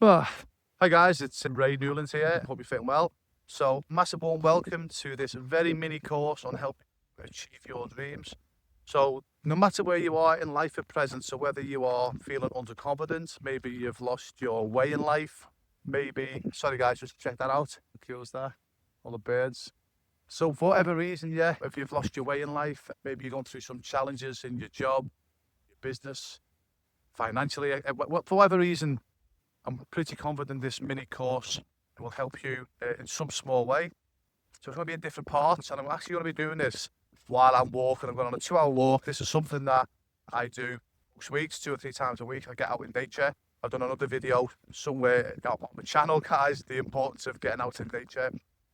Oh, hi guys, it's Ray Newlands here. Hope you're fitting well. So, massive warm welcome to this very mini course on helping you achieve your dreams. So, no matter where you are in life at present, so whether you are feeling underconfident, maybe you've lost your way in life, sorry guys, just check that out. The cues there, all the birds. So, for whatever reason, yeah, if you've lost your way in life, maybe you're going through some challenges in your job, your business, financially, for whatever reason, I'm pretty confident this mini course will help you in some small way. So it's going to be in different parts, and I'm actually going to be doing this while I'm walking. I'm going on a 2-hour walk. This is something that I do most weeks, 2 or 3 times a week. I get out in nature. I've done another video somewhere on my channel, guys, the importance of getting out in nature.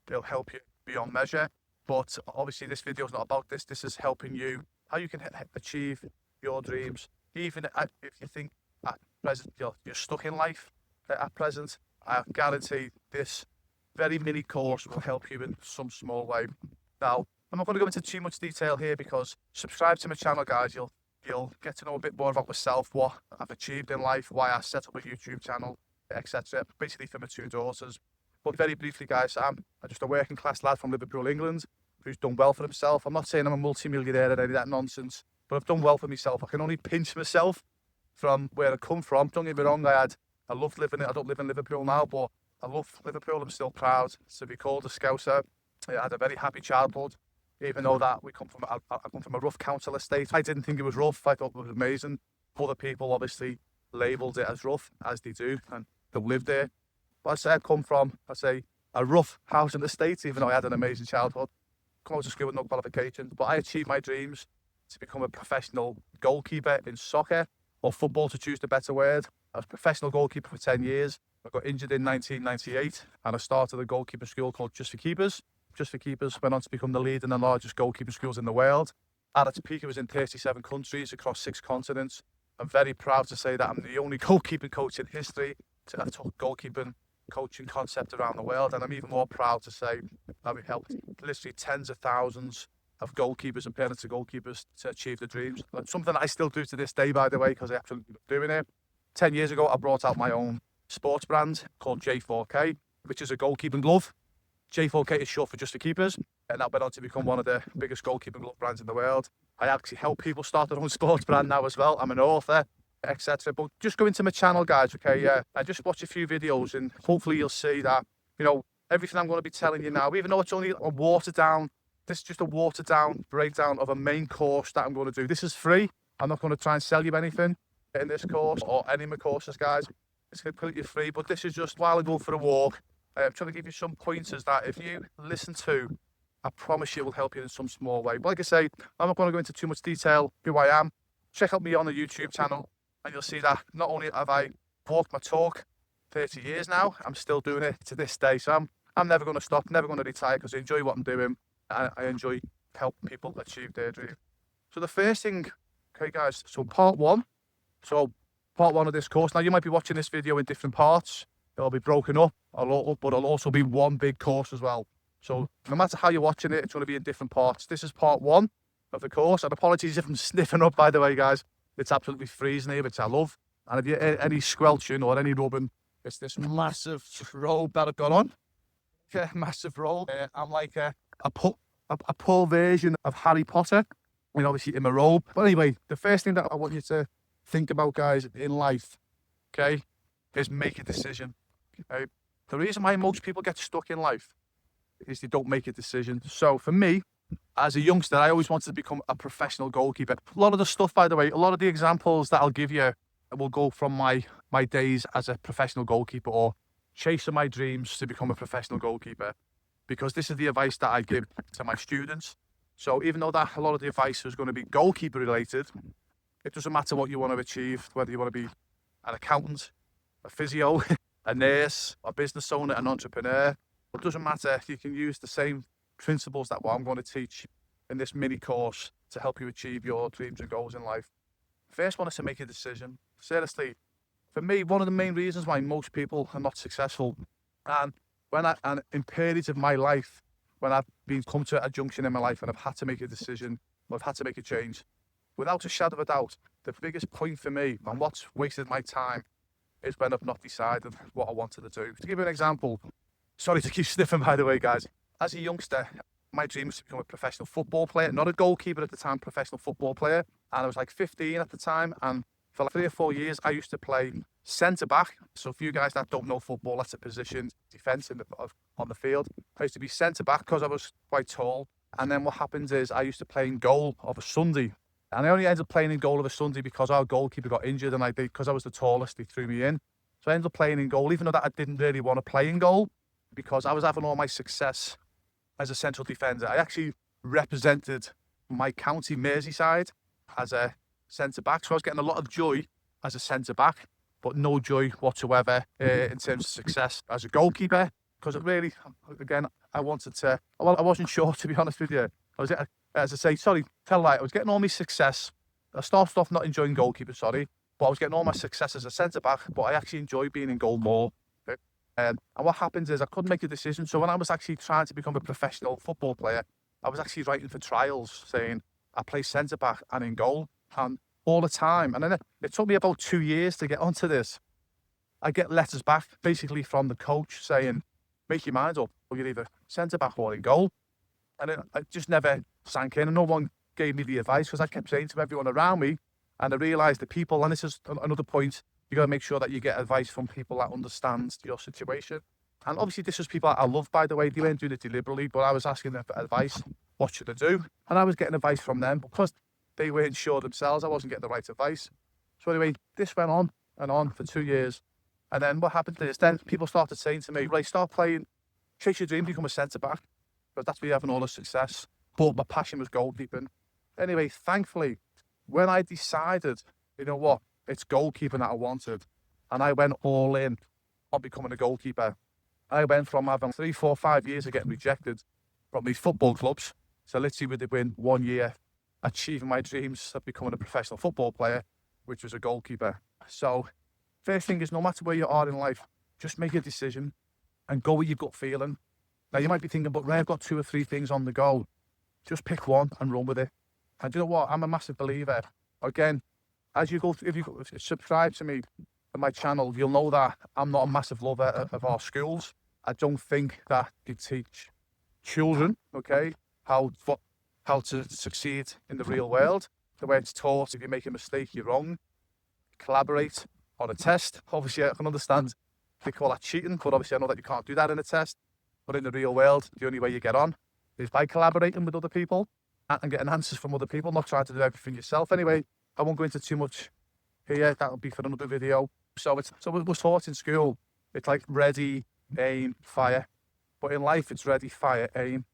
It'll help you beyond measure. But obviously this video is not about this. This is helping you, how you can achieve your dreams. Even if you think at present you're stuck in life, at present, I guarantee this very mini course will help you in some small way. Now, I'm not going to go into too much detail here because subscribe to my channel, guys. You'll get to know a bit more about myself, what I've achieved in life, why I set up a YouTube channel, etc. Basically for my 2 daughters. But very briefly, guys, I'm just a working class lad from Liverpool, England, who's done well for himself. I'm not saying I'm a multi-millionaire or any of that nonsense, but I've done well for myself. I can only pinch myself from where I come from. Don't get me wrong, I love living it. I don't live in Liverpool now, but I love Liverpool. I'm still proud to be called a Scouser. I had a very happy childhood, even though that I come from a rough council estate. I didn't think it was rough. I thought it was amazing. Other people obviously labelled it as rough, as they do, and they've lived there. But I say I come from, a rough housing estate, even though I had an amazing childhood. Come out to school with no qualifications, but I achieved my dreams to become a professional goalkeeper in soccer, or football to choose the better word. I was a professional goalkeeper for 10 years. I got injured in 1998 and I started a goalkeeper school called Just for Keepers. Just for Keepers went on to become the leading and largest goalkeeping schools in the world. At its peak, it was in 37 countries across 6 continents. I'm very proud to say that I'm the only goalkeeping coach in history to have taught goalkeeping coaching concept around the world. And I'm even more proud to say that we helped literally tens of thousands of goalkeepers and parents of goalkeepers to achieve their dreams. That's something that I still do to this day, by the way, because I absolutely love doing it. 10 years ago, I brought out my own sports brand called J4K, which is a goalkeeping glove. J4K is short for Just for Keepers, and that went on to become one of the biggest goalkeeping glove brands in the world. I actually help people start their own sports brand now as well. I'm an author, etc. But just go into my channel, guys, okay? I just watch a few videos and hopefully you'll see that, everything I'm going to be telling you now, even though it's only a watered down, this is just a watered down breakdown of a main course that I'm going to do. This is free. I'm not going to try and sell you anything in this course or any of my courses, guys. It's completely free, but this is just while I go for a walk. I'm trying to give you some pointers that if you listen to, I promise you it will help you in some small way. But like I say, I'm not going to go into too much detail who I am. Check out me on the YouTube channel and you'll see that not only have I walked my talk 30 years now, I'm still doing it to this day. So I'm never going to stop, never going to retire because I enjoy what I'm doing and I enjoy helping people achieve their dream. So the first thing, okay guys, so part one of this course. Now you might be watching this video in different parts. It'll be broken up, but it'll also be one big course as well. So no matter how you're watching it, it's going to be in different parts. This is part one of the course. And apologies if I'm sniffing up, by the way, guys. It's absolutely freezing here, which I love. And if you hear any squelching or any rubbing, it's this massive robe that I've got on. Yeah, massive robe. I'm like a poor version of Harry Potter. I mean, obviously in my robe. But anyway, the first thing that I want you to think about, guys, in life, okay, is make a decision. Okay? The reason why most people get stuck in life is they don't make a decision. So for me, as a youngster, I always wanted to become a professional goalkeeper. A lot of the stuff, by the way, a lot of the examples that I'll give you will go from my days as a professional goalkeeper or chasing my dreams to become a professional goalkeeper, because this is the advice that I give to my students. So even though that a lot of the advice is going to be goalkeeper related, it doesn't matter what you want to achieve, whether you want to be an accountant, a physio, a nurse, a business owner, an entrepreneur. It doesn't matter. You can use the same principles that what I'm going to teach in this mini course to help you achieve your dreams and goals in life. First one is to make a decision. Seriously, for me, one of the main reasons why most people are not successful, and in periods of my life, when I've come to a junction in my life and I've had to make a decision, or I've had to make a change, without a shadow of a doubt, the biggest point for me and what's wasted my time is when I've not decided what I wanted to do. To give you an example, sorry to keep sniffing, by the way, guys. As a youngster, my dream was to become a professional football player, not a goalkeeper at the time, professional football player. And I was like 15 at the time. And for like 3 or 4 years, I used to play centre back. So for you guys that don't know football, that's a position, defence on the field. I used to be centre back because I was quite tall. And then what happens is I used to play in goal of a Sunday. And I only ended up playing in goal of a Sunday because our goalkeeper got injured, and because I was the tallest, they threw me in. So I ended up playing in goal, even though that I didn't really want to play in goal, because I was having all my success as a central defender. I actually represented my county, Merseyside, as a centre back. So I was getting a lot of joy as a centre back, but no joy whatsoever in terms of success as a goalkeeper. Because it really, again, I wasn't sure, to be honest with you. As I say, sorry, tell a lie, I was getting all my success. I started off not enjoying goalkeeper, but I was getting all my success as a centre back, but I actually enjoy being in goal more. And what happens is I couldn't make a decision. So when I was actually trying to become a professional football player, I was actually writing for trials saying I play centre back and in goal, and all the time. And then it took me about 2 years to get onto this. I get letters back basically from the coach saying, make your mind up, or you're either centre back or in goal. And I just never sank in, and no one gave me the advice, because I kept saying to everyone around me, and I realised that people, and this is another point, you got to make sure that you get advice from people that understand your situation. And obviously this was people that I love, by the way. They weren't doing it deliberately, but I was asking them for advice. What should I do? And I was getting advice from them, because they weren't sure themselves. I wasn't getting the right advice. So anyway, this went on and on for 2 years. And then what happened is then people started saying to me, right, start playing, chase your dream, become a centre back, because that's where you're having all the success. But my passion was goalkeeping. Anyway, thankfully, when I decided, you know what, it's goalkeeping that I wanted, and I went all in on becoming a goalkeeper. I went from having 3, 4, 5 years of getting rejected from these football clubs to literally within 1 year achieving my dreams of becoming a professional football player, which was a goalkeeper. So first thing is, no matter where you are in life, just make a decision and go with your gut feeling. Now you might be thinking, but Ray, I've got 2 or 3 things on the go. Just pick one and run with it. And you know what? I'm a massive believer. Again, as you go, if you subscribe to me on my channel, you'll know that I'm not a massive lover of our schools. I don't think that they teach children, okay, how to succeed in the real world. The way it's taught, if you make a mistake, you're wrong. Collaborate on a test. Obviously, I can understand they call that cheating, but obviously I know that you can't do that in a test. But in the real world, the only way you get on is by collaborating with other people and getting answers from other people, not trying to do everything yourself. Anyway, I won't go into too much here. That'll be for another video. So it was taught in school. It's like ready, aim, fire. But in life, it's ready, fire, aim.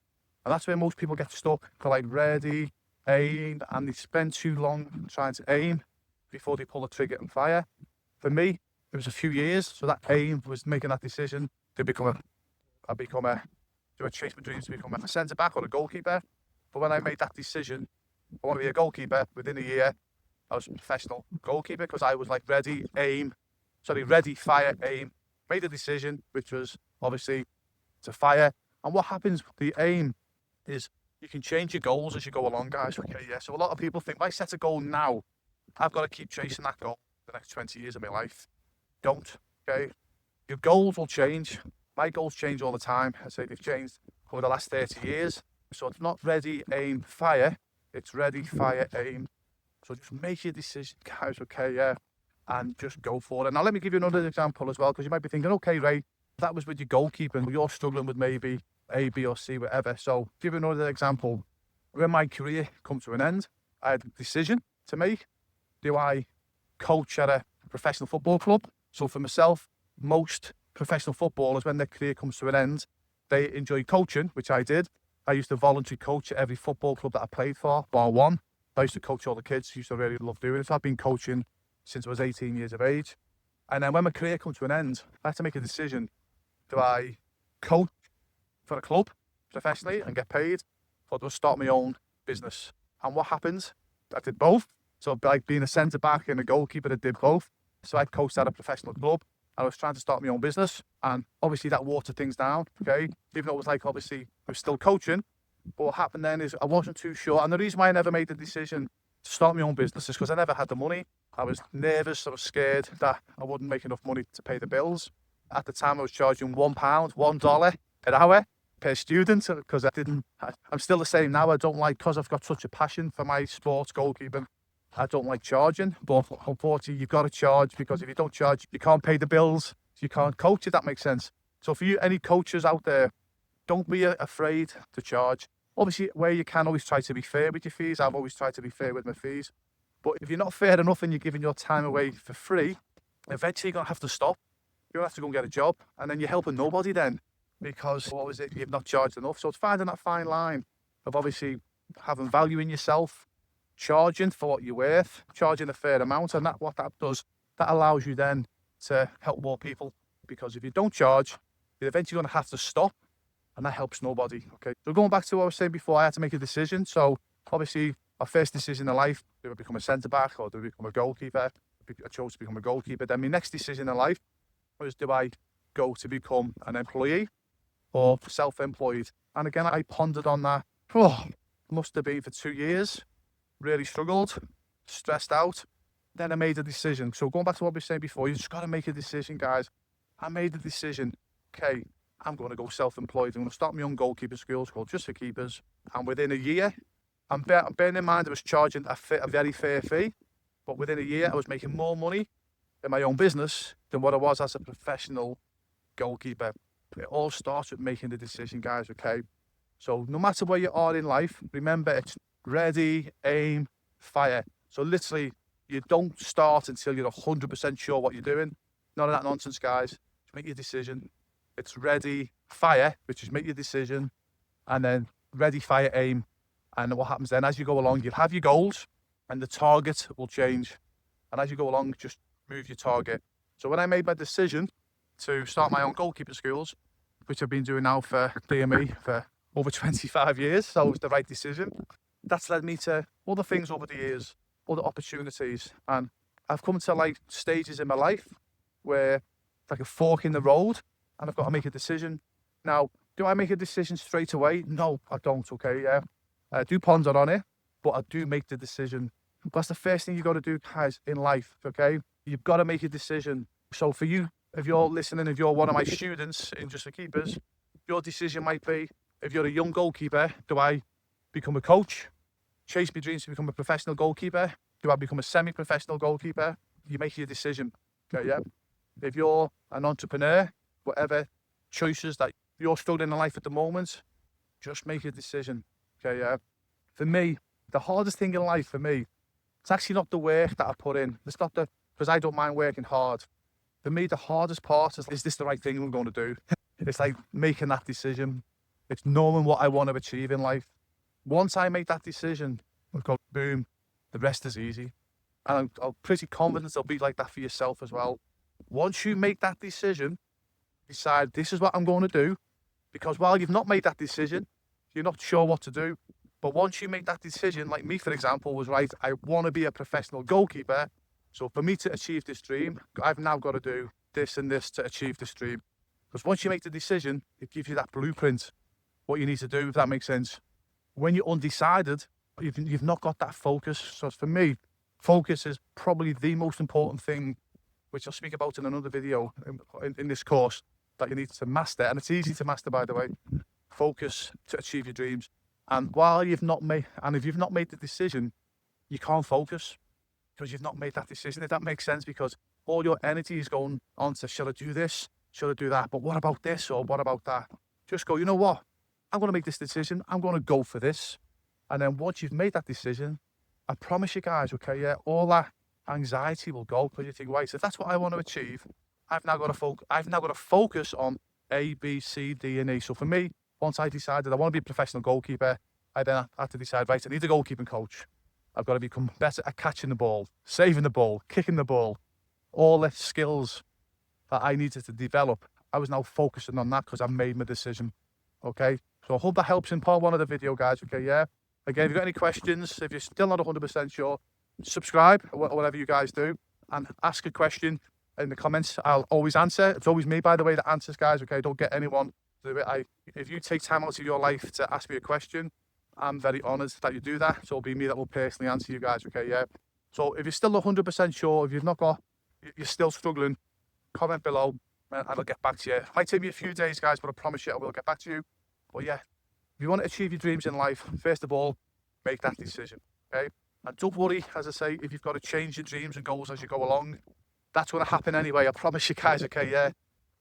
And that's where most people get stuck. They're like ready, aim, and they spend too long trying to aim before they pull the trigger and fire. For me, it was a few years. So that aim was making that decision to chase my dreams to become a centre back or a goalkeeper. But when I made that decision, I want to be a goalkeeper, within a year, I was a professional goalkeeper, because I was like ready, fire, aim. Made a decision, which was obviously to fire. And what happens with the aim is you can change your goals as you go along, guys. Okay, yeah. So a lot of people think, if I set a goal now, I've got to keep chasing that goal for the next 20 years of my life. Don't, okay? Your goals will change. My goals change all the time. I say they've changed over the last 30 years. So it's not ready, aim, fire. It's ready, fire, aim. So just make your decision, guys, okay, yeah, and just go for it. Now, let me give you another example as well, because you might be thinking, okay, Ray, that was with your goalkeeping. You're struggling with maybe A, B, or C, whatever. So give you another example. When my career come to an end, I had a decision to make. Do I coach at a professional football club? So for myself, most professional footballers, when their career comes to an end, they enjoy coaching, which I did. I used to voluntarily coach at every football club that I played for, bar one. I used to coach all the kids. Used to really love doing it. So I've been coaching since I was 18 years of age. And then when my career comes to an end, I had to make a decision. Do I coach for a club professionally and get paid, or do I start my own business? And what happened? I did both. So like being a centre back and a goalkeeper, I did both. So I coached at a professional club. I was trying to start my own business, and obviously that watered things down, okay? Even though it was like, obviously, I was still coaching, but what happened then is I wasn't too sure. And the reason why I never made the decision to start my own businesses because I never had the money. I was nervous, I was scared that I wouldn't make enough money to pay the bills. At the time I was charging £1, $1 an hour per student because I'm still the same now. I don't like, because I've got such a passion for my sports goalkeeping, I don't like charging, but unfortunately you've got to charge, because if you don't charge, you can't pay the bills, you can't coach, if that makes sense. So for you, any coaches out there, don't be afraid to charge. Obviously, where you can, always try to be fair with your fees. I've always tried to be fair with my fees. But if you're not fair enough and you're giving your time away for free, eventually you're going to have to stop. You're going to have to go and get a job, and then you're helping nobody then, because what was it? You've not charged enough. So it's finding that fine line of obviously having value in yourself, charging for what you're worth, charging a fair amount, and what that does, that allows you then to help more people. Because if you don't charge, you're eventually going to have to stop, and that helps nobody. Okay, so going back to what I was saying before, I had to make a decision. So obviously my first decision in life, do I become a centre back or do I become a goalkeeper? I chose to become a goalkeeper. Then my next decision in life was, do I go to become an employee or self-employed? And again, I pondered on that. Must have been for 2 years. Really struggled, stressed out. Then I made a decision. So going back to what we were saying before, you just got to make a decision, guys. I made the decision. Okay, I'm going to go self-employed. I'm going to start my own goalkeeper school called Just for Keepers. And within a year, and bearing in mind I was charging a very fair fee, but within a year I was making more money in my own business than what I was as a professional goalkeeper. It all starts with making the decision, guys, okay? So no matter where you are in life, remember, it's ready, aim, fire. So literally, you don't start until you're 100% sure what you're doing. None of that nonsense, guys. Just make your decision. It's ready, fire, which is make your decision, and then ready, fire, aim. And what happens then, as you go along, you'll have your goals and the target will change. And as you go along, just move your target. So when I made my decision to start my own goalkeeper schools, which I've been doing now for DME for over 25 years, so it was the right decision. That's led me to other things over the years, other opportunities. And I've come to like stages in my life where it's like a fork in the road and I've got to make a decision. Now, do I make a decision straight away? No, I don't, okay, yeah. I do ponder on it, but I do make the decision. That's the first thing you got to do, guys, in life, okay? You've got to make a decision. So for you, if you're listening, if you're one of my students in Just for Keepers, your decision might be, if you're a young goalkeeper, do I become a coach, chase my dreams to become a professional goalkeeper? Do I become a semi-professional goalkeeper? You make your decision, okay, yeah? If you're an entrepreneur, whatever choices that you're struggling in life at the moment, just make a decision, okay, yeah? For me, the hardest thing in life for me, it's actually not the work that I put in. It's not because I don't mind working hard. For me, the hardest part is this the right thing I'm going to do? It's like making that decision. It's knowing what I want to achieve in life. Once I make that decision, I'll go boom, the rest is easy. And I'm pretty confident it'll be like that for yourself as well. Once you make that decision, decide this is what I'm going to do, because while you've not made that decision, you're not sure what to do. But once you make that decision, like me, for example, was right, I want to be a professional goalkeeper. So for me to achieve this dream, I've now got to do this and this to achieve this dream. Because once you make the decision, it gives you that blueprint, what you need to do, if that makes sense. When you're undecided, you've not got that focus. So for me, focus is probably the most important thing, which I'll speak about in another video in this course, that you need to master. And it's easy to master, by the way. Focus to achieve your dreams. And if you've not made the decision, you can't focus because you've not made that decision, if that makes sense, because all your energy is going on to, should I do this? Should I do that? But what about this? Or what about that? Just go, you know what? I'm going to make this decision. I'm going to go for this. And then once you've made that decision, I promise you guys, okay, yeah, all that anxiety will go, because you think, right, so if that's what I want to achieve, I've now got to focus on A, B, C, D, and E. So for me, once I decided I want to be a professional goalkeeper, I then had to decide, right, I need a goalkeeping coach. I've got to become better at catching the ball, saving the ball, kicking the ball, all the skills that I needed to develop. I was now focusing on that because I made my decision, okay? So I hope that helps in part one of the video, guys, okay, yeah? Again, if you've got any questions, if you're still not 100% sure, subscribe, or whatever you guys do, and ask a question in the comments. I'll always answer. It's always me, by the way, that answers, guys, okay? Don't get anyone to do it. If you take time out of your life to ask me a question, I'm very honoured that you do that. So it'll be me that will personally answer you guys, okay, yeah? So if you're still 100% sure, if you've not got, you're still struggling, comment below and I'll get back to you. It might take me a few days, guys, but I promise you I will get back to you. But yeah, if you want to achieve your dreams in life, first of all, make that decision, okay? And don't worry, as I say, if you've got to change your dreams and goals as you go along, that's going to happen anyway. I promise you guys, okay, yeah?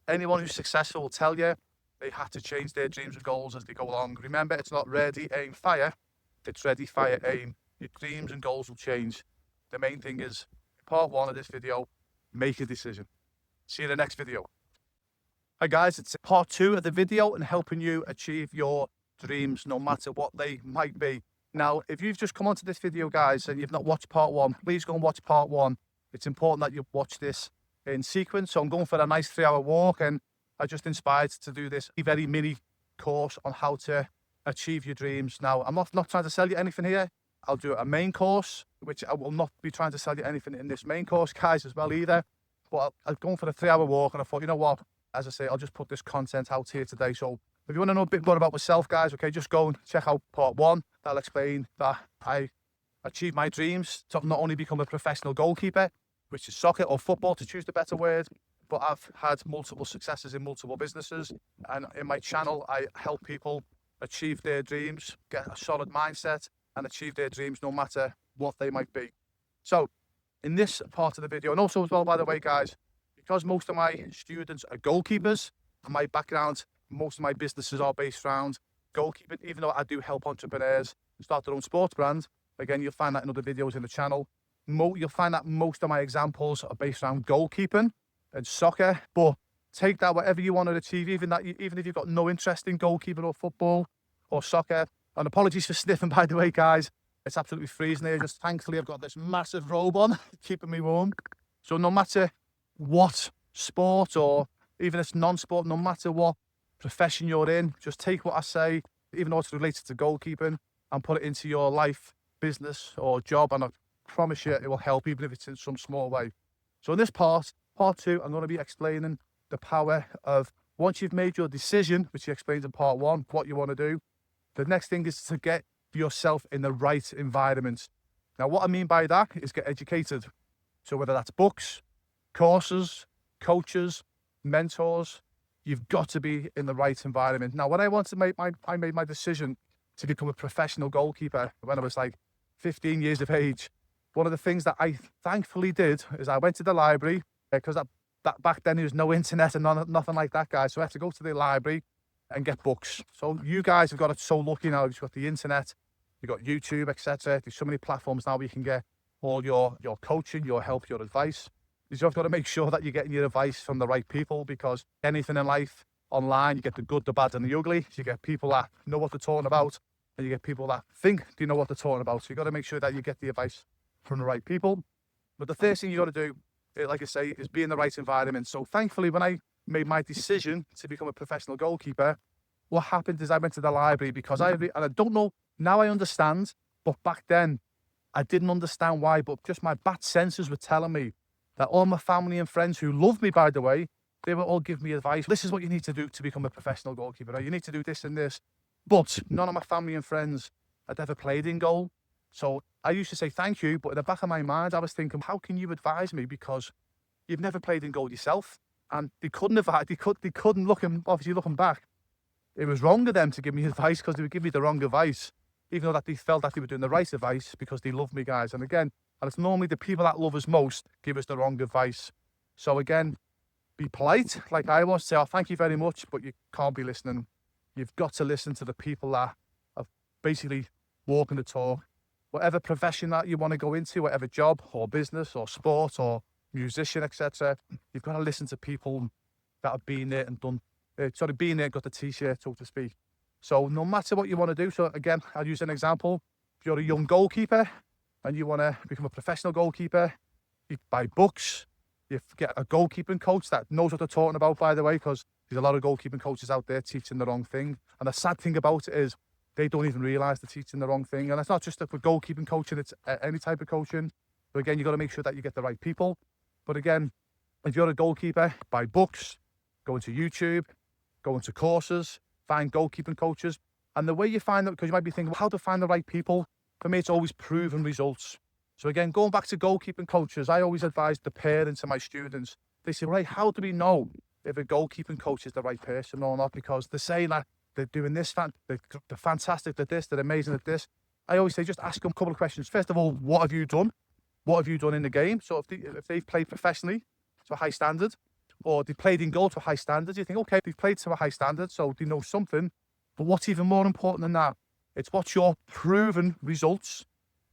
Anyone who's successful will tell you they have to change their dreams and goals as they go along. Remember, it's not ready, aim, fire. It's ready, fire, aim. Your dreams and goals will change. The main thing is, part 1 of this video, make a decision. See you in the next video. Hi guys, it's part 2 of the video and helping you achieve your dreams, no matter what they might be. Now, if you've just come onto this video, guys, and you've not watched part 1, please go and watch part 1. It's important that you watch this in sequence. So I'm going for a nice 3-hour walk, and I just inspired to do this very mini course on how to achieve your dreams. Now, I'm not trying to sell you anything here. I'll do a main course, which I will not be trying to sell you anything in this main course, guys, as well either. But I'm going for a 3-hour walk, and I thought, you know what? As I say, I'll just put this content out here today. So if you want to know a bit more about myself, guys, okay, just go and check out part 1. That'll explain that I achieved my dreams to not only become a professional goalkeeper, which is soccer or football, to choose the better word, but I've had multiple successes in multiple businesses. And in my channel, I help people achieve their dreams, get a solid mindset, and achieve their dreams no matter what they might be. So in this part of the video, and also as well, by the way, guys, because most of my students are goalkeepers, and my background, most of my businesses are based around goalkeeping, even though I do help entrepreneurs start their own sports brand. Again, you'll find that in other videos in the channel. You'll find that most of my examples are based around goalkeeping and soccer, but take that whatever you want to achieve, even if you've got no interest in goalkeeping or football or soccer. And apologies for sniffing, by the way, guys. It's absolutely freezing here. Just thankfully, I've got this massive robe on, keeping me warm. So no matter what sport, or even if it's non-sport, no matter what profession you're in, just take what I say, even though it's related to goalkeeping, and put it into your life, business or job, and I promise you it will help, even if it's in some small way. So in this part 2, I'm going to be explaining the power of, once you've made your decision, which he explains in part 1, what you want to do, the next thing is to get yourself in the right environment. Now, what I mean by that is get educated. So whether that's books, courses, coaches, mentors, you've got to be in the right environment. Now, when I made my decision to become a professional goalkeeper when I was like 15 years of age, one of the things that I thankfully did is I went to the library, because that back then there was no internet and nothing like that, guys. So I had to go to the library and get books. So you guys have got it so lucky now. You've got the internet, you've got YouTube, etc. There's so many platforms now where you can get all your coaching, your help, your advice. You've just got to make sure that you're getting your advice from the right people, because anything in life online, you get the good, the bad, and the ugly. So you get people that know what they're talking about, and you get people that think they know what they're talking about. So you've got to make sure that you get the advice from the right people. But the first thing you got to do, like I say, is be in the right environment. So thankfully, when I made my decision to become a professional goalkeeper, what happened is I went to the library, because and I don't know, now I understand, but back then I didn't understand why, but just my bad senses were telling me that all my family and friends, who loved me, by the way, they would all give me advice. This is what you need to do to become a professional goalkeeper. Right? You need to do this and this. But none of my family and friends had ever played in goal. So I used to say thank you, but in the back of my mind, I was thinking, how can you advise me? Because you've never played in goal yourself. And they couldn't advise, they couldn't, obviously looking back, it was wrong of them to give me advice, because they would give me the wrong advice, even though that they felt that they were doing the right advice, because they love me, guys. And again, and it's normally the people that love us most give us the wrong advice. So again, be polite, like I was, say, oh, thank you very much, but you can't be listening. You've got to listen to the people that are basically walking the talk. Whatever profession that you want to go into, whatever job or business or sport or musician, etc., you've got to listen to people that have been there and done, been there, got the t-shirt, so to speak. So no matter what you want to do, so again, I'll use an example. If you're a young goalkeeper and you want to become a professional goalkeeper, you buy books, you get a goalkeeping coach that knows what they're talking about, by the way, because there's a lot of goalkeeping coaches out there teaching the wrong thing. And the sad thing about it is they don't even realise they're teaching the wrong thing. And it's not just for goalkeeping coaching, it's any type of coaching. So again, you've got to make sure that you get the right people. But again, if you're a goalkeeper, buy books, go into YouTube, go into courses, find goalkeeping coaches. And the way you find that, because you might be thinking, well, how to find the right people? For me, it's always proven results. So again, going back to goalkeeping coaches, I always advise the parents of my students. They say, right, how do we know if a goalkeeping coach is the right person or not? Because they're saying that they're doing this, they're fantastic at this, they're amazing at this. I always say, just ask them a couple of questions. First of all, what have you done? What have you done in the game? So if they've played professionally to a high standard, or they played in goal to a high standard, you think, okay, they've played to a high standard, so they know something. But what's even more important than that? It's what's your proven results.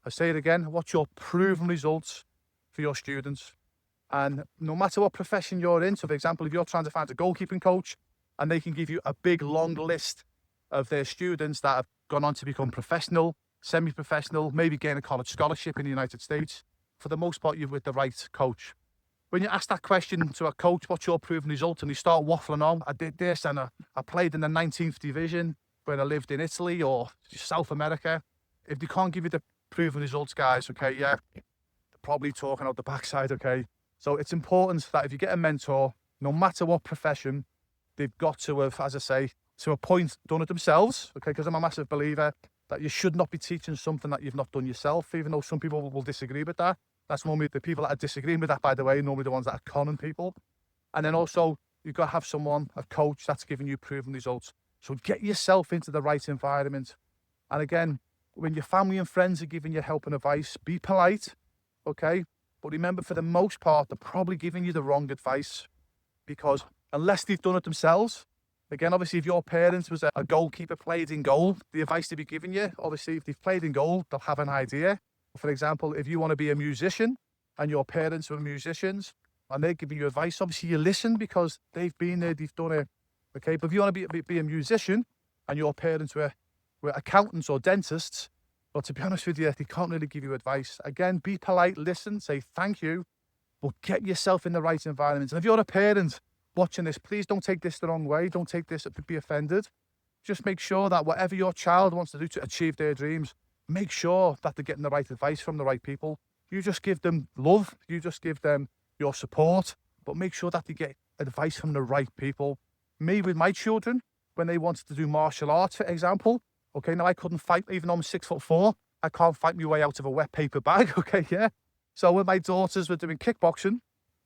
I say it again, what's your proven results for your students? And no matter what profession you're in, so for example, if you're trying to find a goalkeeping coach and they can give you a big long list of their students that have gone on to become professional, semi-professional, maybe gain a college scholarship in the United States, for the most part, you're with the right coach. When you ask that question to a coach, what's your proven result? And they start waffling on, I did this and I played in the 19th division when I lived in Italy or South America. If they can't give you the proven results, guys, okay, yeah, they're probably talking out the backside, okay? So it's important that if you get a mentor, no matter what profession, they've got to have, as I say, to a point, done it themselves, okay? Because I'm a massive believer that you should not be teaching something that you've not done yourself, even though some people will disagree with that. That's normally the people that are disagreeing with that, by the way, normally the ones that are conning people. And then also, you've got to have someone, a coach, that's giving you proven results. So get yourself into the right environment. And again, when your family and friends are giving you help and advice, be polite, okay? But remember, for the most part, they're probably giving you the wrong advice, because unless they've done it themselves, again, obviously, if your parents was a goalkeeper, played in goal, the advice they'd be giving you, obviously, if they've played in goal, they'll have an idea. For example, if you want to be a musician and your parents were musicians and they're giving you advice, obviously you listen because they've been there, they've done it. Okay, but if you want to be a musician and your parents were accountants or dentists, well, to be honest with you, they can't really give you advice. Again, be polite, listen, say thank you, but get yourself in the right environment. And if you're a parent watching this, please don't take this the wrong way. Don't take this to be offended. Just make sure that whatever your child wants to do to achieve their dreams, make sure that they're getting the right advice from the right people. You just give them love. You just give them your support, but make sure that they get advice from the right people. Me, with my children, when they wanted to do martial arts, for example, okay, now I couldn't fight, even though I'm 6'4", I can't fight my way out of a wet paper bag, okay, yeah? So when my daughters were doing kickboxing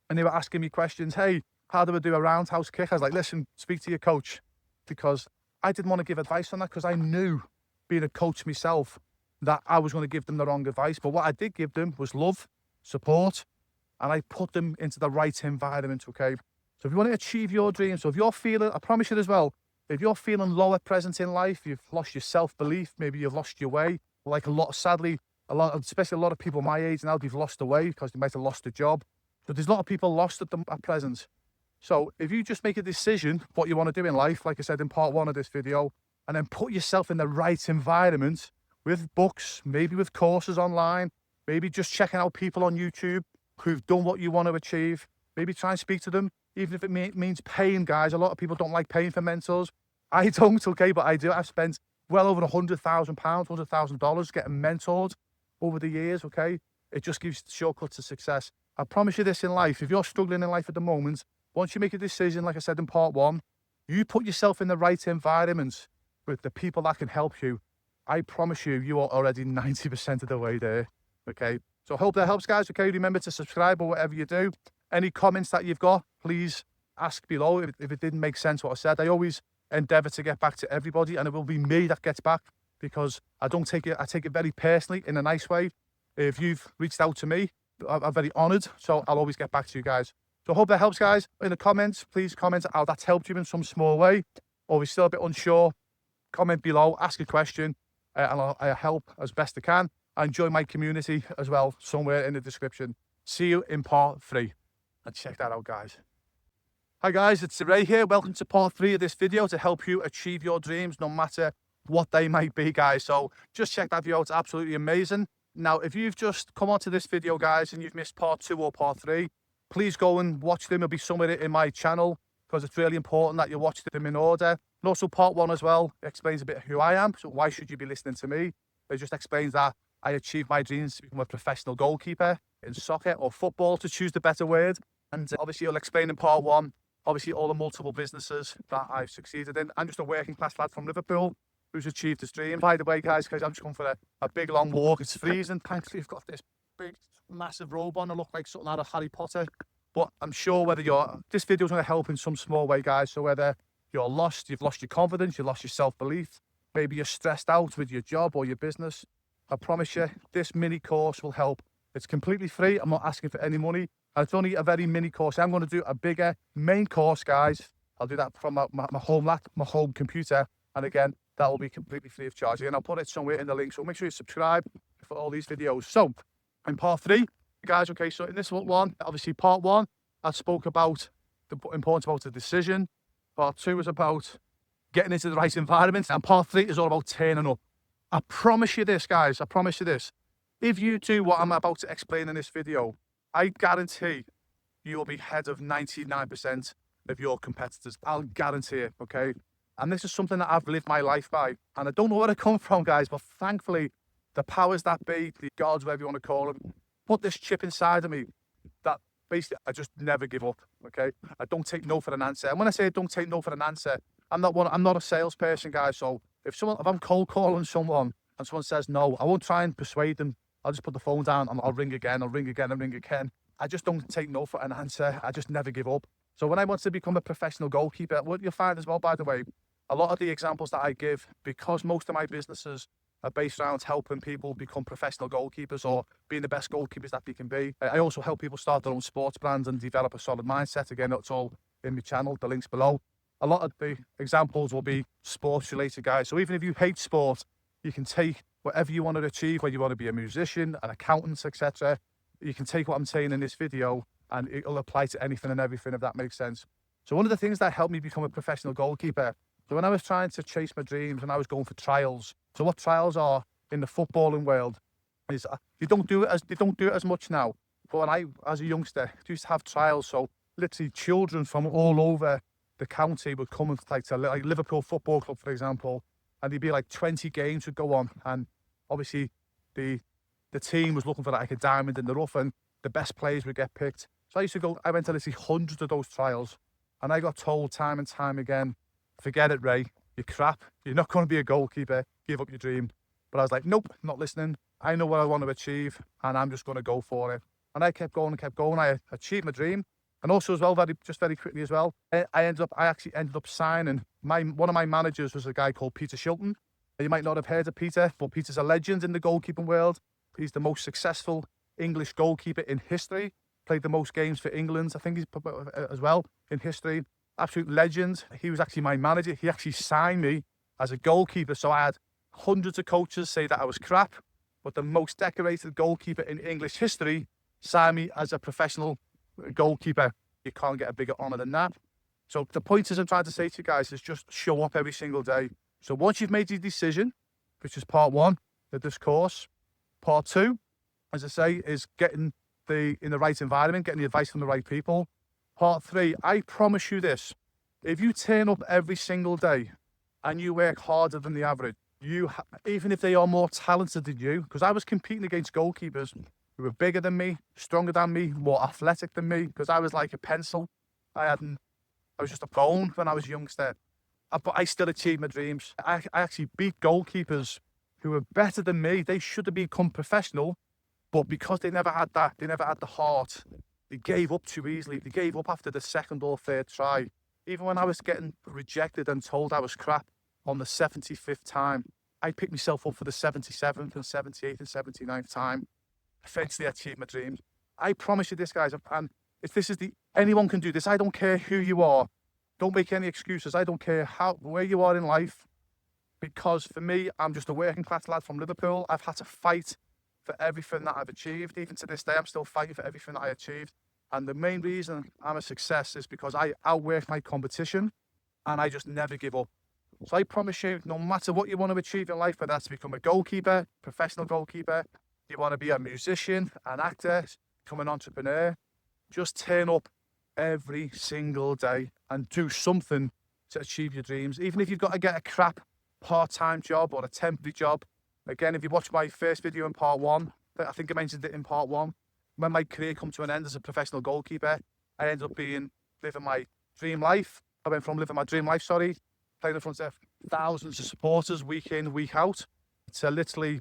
and they were asking me questions, hey, how do I do a roundhouse kick? I was like, listen, speak to your coach, because I didn't want to give advice on that, because I knew, being a coach myself, that I was going to give them the wrong advice. But what I did give them was love, support, and I put them into the right environment, okay? So if you want to achieve your dreams, so if you're feeling, I promise you as well, if you're feeling low at present in life, you've lost your self-belief, maybe you've lost your way, like especially a lot of people my age now, they've lost their way because they might have lost a job. So there's a lot of people lost at present. So if you just make a decision what you want to do in life, like I said in part 1 of this video, and then put yourself in the right environment, with books, maybe with courses online, maybe just checking out people on YouTube who've done what you want to achieve. Maybe try and speak to them, even if it means paying, guys. A lot of people don't like paying for mentors. I don't, okay, but I do. I've spent well over £100,000, $100,000 getting mentored over the years, okay? It just gives shortcuts to success. I promise you this in life, if you're struggling in life at the moment, once you make a decision, like I said in part 1, you put yourself in the right environment with the people that can help you. I promise you, you are already 90% of the way there, okay? So I hope that helps, guys, okay? Remember to subscribe or whatever you do. Any comments that you've got, please ask below if it didn't make sense what I said. I always endeavour to get back to everybody, and it will be me that gets back, because I take it very personally, in a nice way. If you've reached out to me, I'm very honoured, so I'll always get back to you guys. So I hope that helps, guys. In the comments, please comment how that's helped you in some small way, or we're still a bit unsure. Comment below, ask a question, and I'll help as best I can. I join my community as well, somewhere in the description. See you in part 3. And check that out, guys. Hi guys, it's Ray here. Welcome to part 3 of this video to help you achieve your dreams, no matter what they might be, guys. So just check that video out. It's absolutely amazing. Now, if you've just come onto this video, guys, and you've missed part 2 or part 3, please go and watch them. It'll be somewhere in my channel, because it's really important that you watch them in order. And also part 1 as well explains a bit who I am. So why should you be listening to me? It just explains that I achieved my dreams to become a professional goalkeeper in soccer or football, to choose the better word. And obviously I'll explain in part 1, obviously all the multiple businesses that I've succeeded in. I'm just a working class lad from Liverpool who's achieved his dream. By the way, guys, I'm just going for a big long walk. It's freezing. Thankfully, we've got this big, massive robe on. I look like something out of Harry Potter. But I'm sure this video's going to help in some small way, guys. So whether you're lost, you've lost your confidence, you've lost your self-belief, maybe you're stressed out with your job or your business, I promise you, this mini course will help. It's completely free. I'm not asking for any money. And it's only a very mini course. I'm going to do a bigger main course, guys. I'll do that from my home laptop, my home computer. And again, that will be completely free of charge. Again, I'll put it somewhere in the link. So make sure you subscribe for all these videos. So in part 3, guys, okay, so in this one, obviously part 1, I spoke about the importance about the decision. Part 2 is about getting into the right environment. And part 3 is all about turning up. I promise you this, guys. I promise you this. If you do what I'm about to explain in this video, I guarantee you will be ahead of 99% of your competitors. I'll guarantee it, okay? And this is something that I've lived my life by. And I don't know where it comes from, guys, but thankfully, the powers that be, the gods, whatever you want to call them, put this chip inside of me that basically I just never give up, okay? I don't take no for an answer. And when I say I don't take no for an answer, I'm not a salesperson, guys. So if I'm cold calling someone and someone says no, I won't try and persuade them. I'll just put the phone down and I'll ring again, I'll ring again and ring again. I just don't take no for an answer. I just never give up. So when I want to become a professional goalkeeper, what you'll find as well, by the way, a lot of the examples that I give, because most of my businesses are based around helping people become professional goalkeepers or being the best goalkeepers that they can be. I also help people start their own sports brands and develop a solid mindset. Again, it's all in my channel, the link's below. A lot of the examples will be sports related, guys. So even if you hate sport, you can take whatever you want to achieve, whether you want to be a musician, an accountant, etc. You can take what I'm saying in this video and it'll apply to anything and everything, if that makes sense. So one of the things that helped me become a professional goalkeeper, so when I was trying to chase my dreams and I was going for trials, so what trials are in the footballing world is they don't do it as much now. But when I, as a youngster, used to have trials, so literally children from all over the county would come and like Liverpool Football Club, for example, and there'd be like 20 games would go on, and obviously the team was looking for like a diamond in the rough, and the best players would get picked. So I went to literally hundreds of those trials, and I got told time and time again, forget it, Ray, you're crap, you're not going to be a goalkeeper, give up your dream. But I was like, nope, not listening. I know what I want to achieve, and I'm just going to go for it. And I kept going and kept going. I achieved my dream. And also as well, very quickly as well, I actually ended up signing, one of my managers was a guy called Peter Shilton. You might not have heard of Peter, but Peter's a legend in the goalkeeping world. He's the most successful English goalkeeper in history. Played the most games for England, I think he's as well, in history. Absolute legend. He was actually my manager. He actually signed me as a goalkeeper. So I had hundreds of coaches say that I was crap, but the most decorated goalkeeper in English history signed me as a professional goalkeeper. You can't get a bigger honour than that. So the point is I'm trying to say to you guys is just show up every single day. So once you've made your decision, which is part 1 of this course, part 2, as I say, is getting in the right environment, getting the advice from the right people. Part 3, I promise you this, if you turn up every single day and you work harder than the average, even if they are more talented than you, because I was competing against goalkeepers who were bigger than me, stronger than me, more athletic than me, because I was like a pencil. I was just a bone when I was a youngster. But I still achieved my dreams. I actually beat goalkeepers who were better than me. They should have become professional, but because they never had that, they never had the heart, they gave up too easily. They gave up after the 2nd or 3rd try. Even when I was getting rejected and told I was crap on the 75th time, I picked myself up for the 77th and 78th and 79th time. Eventually I achieved my dreams. I promise you this, guys, and anyone can do this. I don't care who you are. Don't make any excuses. I don't care where you are in life, because for me, I'm just a working class lad from Liverpool. I've had to fight for everything that I've achieved. Even to this day, I'm still fighting for everything that I achieved. And the main reason I'm a success is because I outwork my competition and I just never give up. So I promise you, no matter what you want to achieve in life, whether that's to become a goalkeeper, professional goalkeeper, you want to be a musician, an actor, become an entrepreneur, just turn up every single day and do something to achieve your dreams. Even if you've got to get a crap part-time job or a temporary job. Again, if you watch my first video in part 1, I think I mentioned it in part 1, when my career come to an end as a professional goalkeeper, I ended up living my dream life. I went from living my dream life, playing in front of thousands of supporters week in, week out, to literally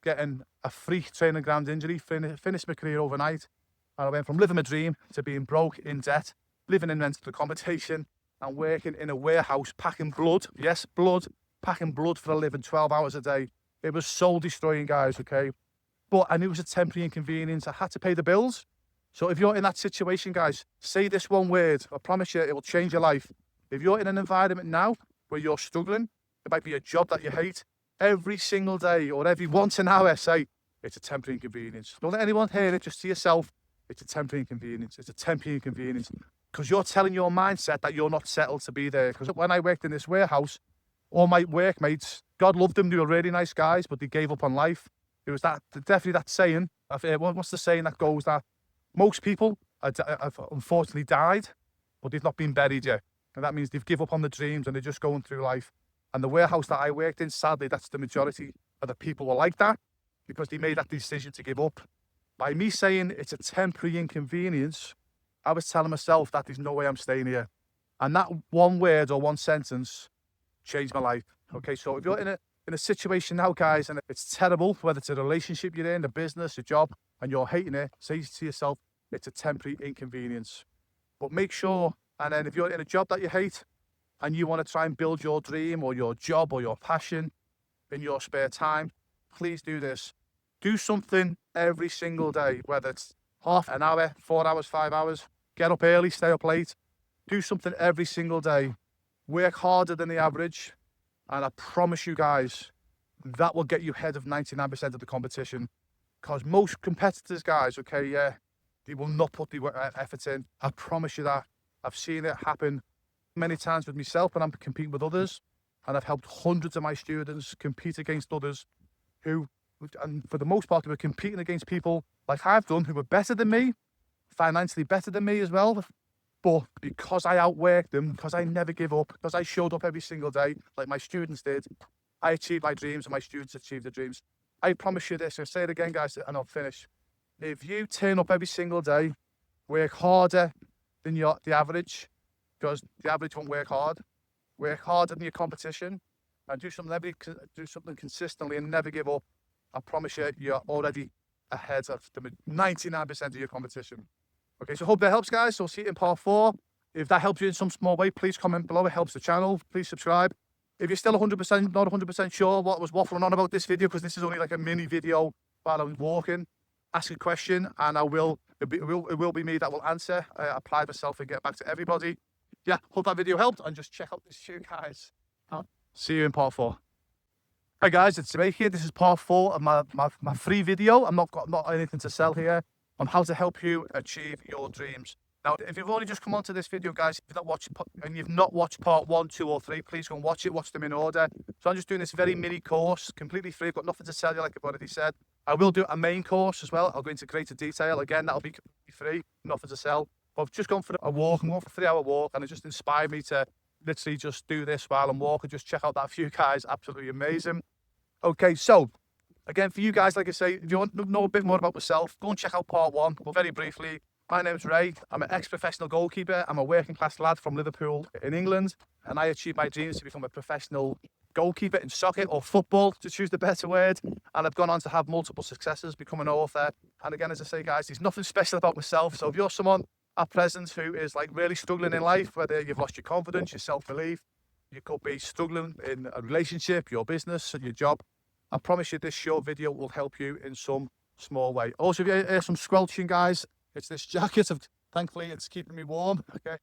getting a free training ground injury, finished my career overnight. And I went from living my dream to being broke, in debt, living in rental accommodation, and working in a warehouse packing blood. Yes, blood, packing blood for a living, 12 hours a day. It was soul destroying, guys, okay? But I knew it was a temporary inconvenience. I had to pay the bills. So if you're in that situation, guys, say this one word. I promise you, it will change your life. If you're in an environment now where you're struggling, it might be a job that you hate, every single day or every once an hour, say, it's a temporary inconvenience. Don't let anyone hear it, just to yourself. It's a temporary inconvenience. It's a temporary inconvenience. Because you're telling your mindset that you're not settled to be there. Because when I worked in this warehouse, all my workmates, God loved them, they were really nice guys, but they gave up on life. It was definitely that saying, what's the saying that goes that most people have unfortunately died, but they've not been buried yet. And that means they've given up on the dreams and they're just going through life. And the warehouse that I worked in, sadly, that's the majority of the people were like that, because they made that decision to give up. By me saying it's a temporary inconvenience, I was telling myself that there's no way I'm staying here. And that one word or one sentence changed my life. Okay, so if you're in a situation now, guys, and it's terrible, whether it's a relationship you're in, a business, a job, and you're hating it, say to yourself, it's a temporary inconvenience. But make sure, and then if you're in a job that you hate and you want to try and build your dream or your job or your passion in your spare time, please do this. Do something every single day, whether it's half an hour, 4 hours, 5 hours, get up early, stay up late. Do something every single day. Work harder than the average. And I promise you guys, that will get you ahead of 99% of the competition. Because most competitors, guys, okay, yeah, they will not put the effort in. I promise you that. I've seen it happen many times with myself when I'm competing with others. And I've helped hundreds of my students compete against others who, and for the most part, they were competing against people like I've done who were better than me, financially better than me as well. But because I outworked them, because I never give up, because I showed up every single day like my students did, I achieved my dreams and my students achieved their dreams. I promise you this, I'll say it again, guys, and I'll finish. If you turn up every single day, work harder than the average, because the average won't work harder than your competition, and do something consistently and never give up, I promise you, you're already ahead of the 99% of your competition. Okay, so hope that helps, guys. So I'll see you in part 4. If that helps you in some small way, please comment below. It helps the channel. Please subscribe. If you're still not 100% sure what I was waffling on about this video, because this is only like a mini video while I was walking, ask a question and it will be me that will answer. I applied myself and get back to everybody. Yeah, hope that video helped, and just check out this shoe, guys. I'll see you in part 4. Hi guys, it's Ray here. This is part 4 of my free video. I'm not anything to sell here, on how to help you achieve your dreams. Now, if you've only just come onto this video, guys, if you've not watched part 1, 2, or 3, please go and watch it. Watch them in order. So I'm just doing this very mini course, completely free. I've got nothing to sell you, like I've already said. I will do a main course as well. I'll go into greater detail. Again, that'll be completely free, nothing to sell. But I've just gone for a walk. I'm going for a 3-hour walk, and it just inspired me to literally just do this while I'm walking. Just check out that view, guys. Absolutely amazing. Okay, so again, for you guys, like I say, if you want to know a bit more about myself, go and check out part 1. But very briefly, my name's Ray. I'm an ex-professional goalkeeper. I'm a working class lad from Liverpool in England, and I achieved my dreams to become a professional goalkeeper in soccer, or football, to choose the better word. And I've gone on to have multiple successes, become an author. And again, as I say, guys, there's nothing special about myself. So if you're someone at present who is like really struggling in life, whether you've lost your confidence, your self-belief, you could be struggling in a relationship, your business, and your job, I promise you this short video will help you in some small way. Also, if you hear some squelching, guys, it's this jacket. Thankfully, it's keeping me warm. Okay,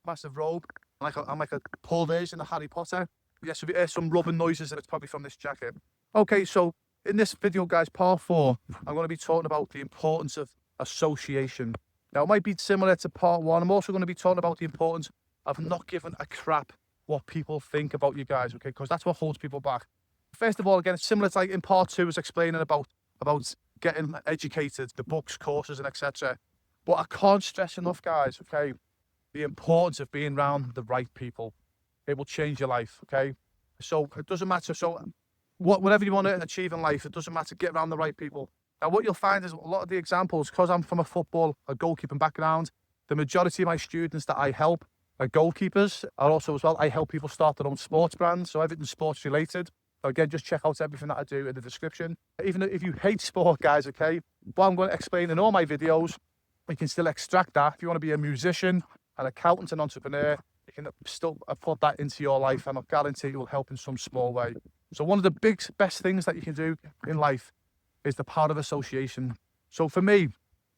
massive robe. I'm like a Paul version of Harry Potter. Yes, if you hear some rubbing noises, it's probably from this jacket. Okay, so in this video, guys, part 4, I'm going to be talking about the importance of association. Now, it might be similar to part 1. I'm also going to be talking about the importance of not giving a crap what people think about you guys, okay? Because that's what holds people back. First of all, again, it's similar to like in part 2, was explaining about getting educated, the books, courses, and etc. But I can't stress enough, guys, okay, the importance of being around the right people. It will change your life, okay? So it doesn't matter. So whatever you want to achieve in life, it doesn't matter. Get around the right people. Now, what you'll find is a lot of the examples, because I'm from a goalkeeping background, the majority of my students that I help goalkeepers are also as well. I help people start their own sports brands, so everything sports related. Again, just check out everything that I do in the description. Even if you hate sport, guys, okay, what I'm going to explain in all my videos, you can still extract that. If you want to be a musician, an accountant, an entrepreneur, you can still put that into your life, and I guarantee it will help in some small way. So one of the best things that you can do in life is the power of association. So for me,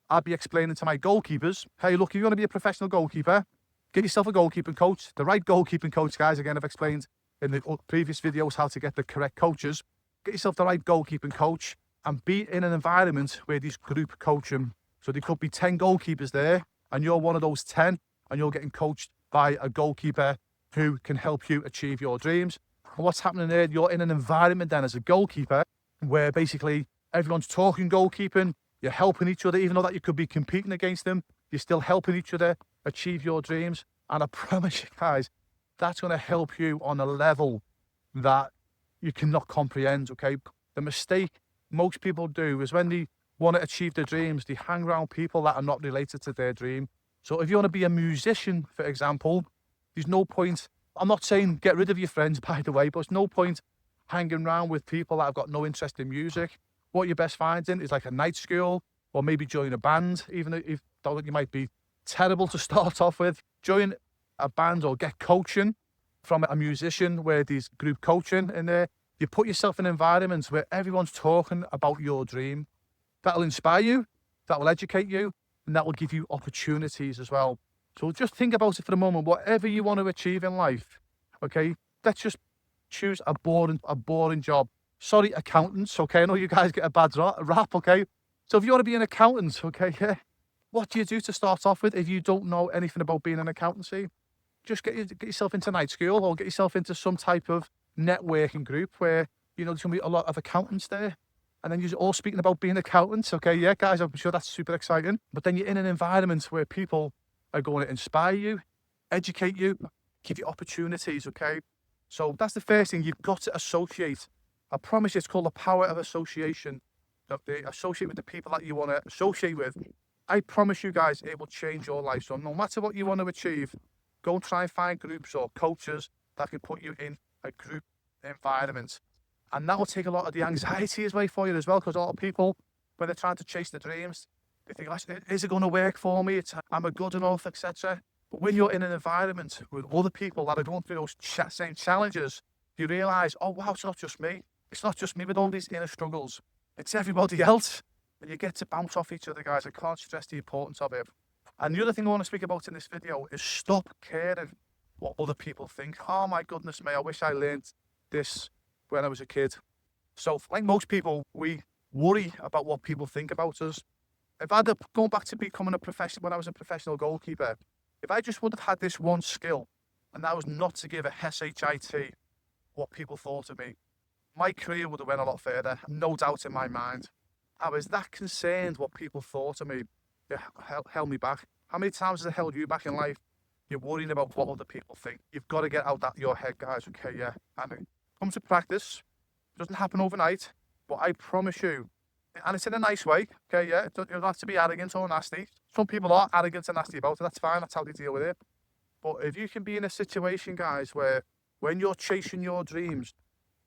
I'd be explaining to my goalkeepers, hey, look, if you want to be a professional goalkeeper, get yourself a goalkeeping coach. The right goalkeeping coach, guys, again, I've explained in the previous videos how to get the correct coaches. Get yourself the right goalkeeping coach and be in an environment where these group coaching. So there could be 10 goalkeepers there, and you're one of those 10, and you're getting coached by a goalkeeper who can help you achieve your dreams. And what's happening there, you're in an environment then as a goalkeeper where basically everyone's talking goalkeeping, you're helping each other, even though that you could be competing against them, you're still helping each other achieve your dreams. And I promise you guys, that's going to help you on a level that you cannot comprehend, okay? The mistake most people do is when they want to achieve their dreams, they hang around people that are not related to their dream. So if you want to be a musician, for example, there's no point, I'm not saying get rid of your friends, by the way, but there's no point hanging around with people that have got no interest in music. What you're best finding is like a night school, or maybe join a band, even if you might be terrible to start off with. Join a band or get coaching from a musician where there's group coaching in there. You put yourself in environments where everyone's talking about your dream. That'll inspire you, that will educate you, and that will give you opportunities as well. So just think about it for a moment. Whatever you want to achieve in life, okay, let's just choose a boring job. Sorry, accountants, okay? I know you guys get a bad rap, okay? So if you want to be an accountant, okay, yeah, what do you do to start off with if you don't know anything about being an accountancy? Just get yourself into night school, or get yourself into some type of networking group where, you know, there's going to be a lot of accountants there. And then you're all speaking about being accountants, okay? Yeah, guys, I'm sure that's super exciting. But then you're in an environment where people are going to inspire you, educate you, give you opportunities, okay? So that's the first thing. You've got to associate. I promise you, it's called the power of association. Associate with the people that you want to associate with. I promise you guys, it will change your life. So no matter what you want to achieve, go and try and find groups or coaches that can put you in a group environment. And that will take a lot of the anxiety away for you as well, because a lot of people, when they're trying to chase their dreams, they think, is it going to work for me? Am I good enough, etc. But when you're in an environment with other people that are going through those same challenges, you realise, oh wow, it's not just me. It's not just me with all these inner struggles. It's everybody else. And you get to bounce off each other, guys. I can't stress the importance of it. And the other thing I want to speak about in this video is stop caring what other people think. Oh my goodness me, I wish I learned this when I was a kid. So like most people, we worry about what people think about us. If I'd have gone back to becoming a professional, when I was a professional goalkeeper, if I just would have had this one skill, and that was not to give a SHIT what people thought of me, my career would have went a lot further, no doubt in my mind. I was that concerned what people thought of me. It held me back. How many times has it held you back in life? You're worrying about what other people think. You've got to get out that your head, guys, okay, yeah. And it comes to practice. It doesn't happen overnight, but I promise you, and it's in a nice way, okay, yeah. You don't have to be arrogant or nasty. Some people are arrogant and nasty about it. That's fine. That's how they deal with it. But if you can be in a situation, guys, where when you're chasing your dreams,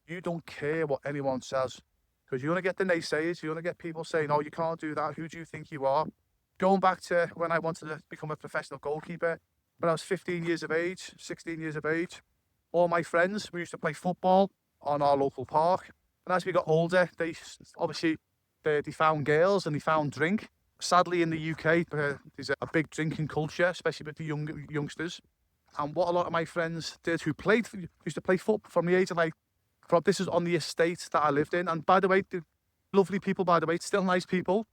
you don't care what anyone says. Because you're going to get the naysayers. You're going to get people saying, oh, you can't do that. Who do you think you are? Going back to when I wanted to become a professional goalkeeper, when I was 15 years of age, 16 years of age, all my friends, we used to play football on our local park. And as we got older, they found girls and they found drink. Sadly, in the UK, there's a big drinking culture, especially with the youngsters. And what a lot of my friends did who used to play football from the age of this is on the estate that I lived in. And by the way, lovely people, by the way, still nice people.